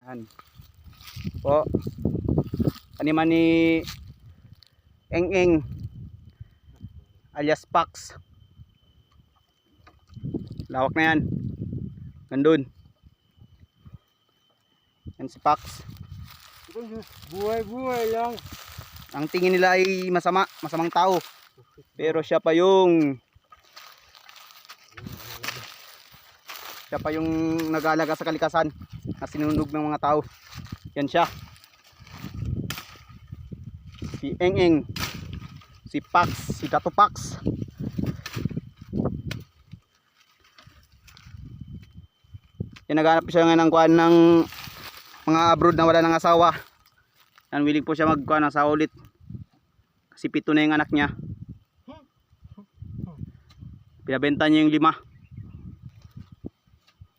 Yan. Po. Taniman ni Eng alias Pax. Lawak na yan. Nandun. Yan si Pax. Buhay-buhay lang. Ang tingin nila ay masamang tao. Pero siya pa yung nag-aalaga sa kalikasan na sinunog ng mga tao. Yan siya. Si Eng, si Pax, si Dato Pax. Yan, naghanap siya nga ng kuan ng mga abroad na wala ng asawa. Yan, willing po siya magkuan ng asawa ulit. Kasi 7 na yung anak niya. Pinabenta niya yung 5.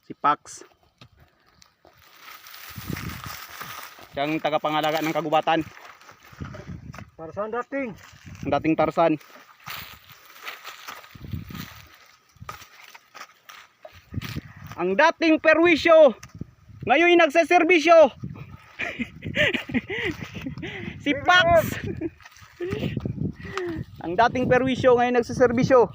Si Pax. Siyang tagapangalaga ng kagubatan. Tarzan dating. Ang dating Tarzan. Ang dating perwisyo, ngayon nagseserbisyo. Si Pax. Ang dating perwisyo, ngayon nagseserbisyo.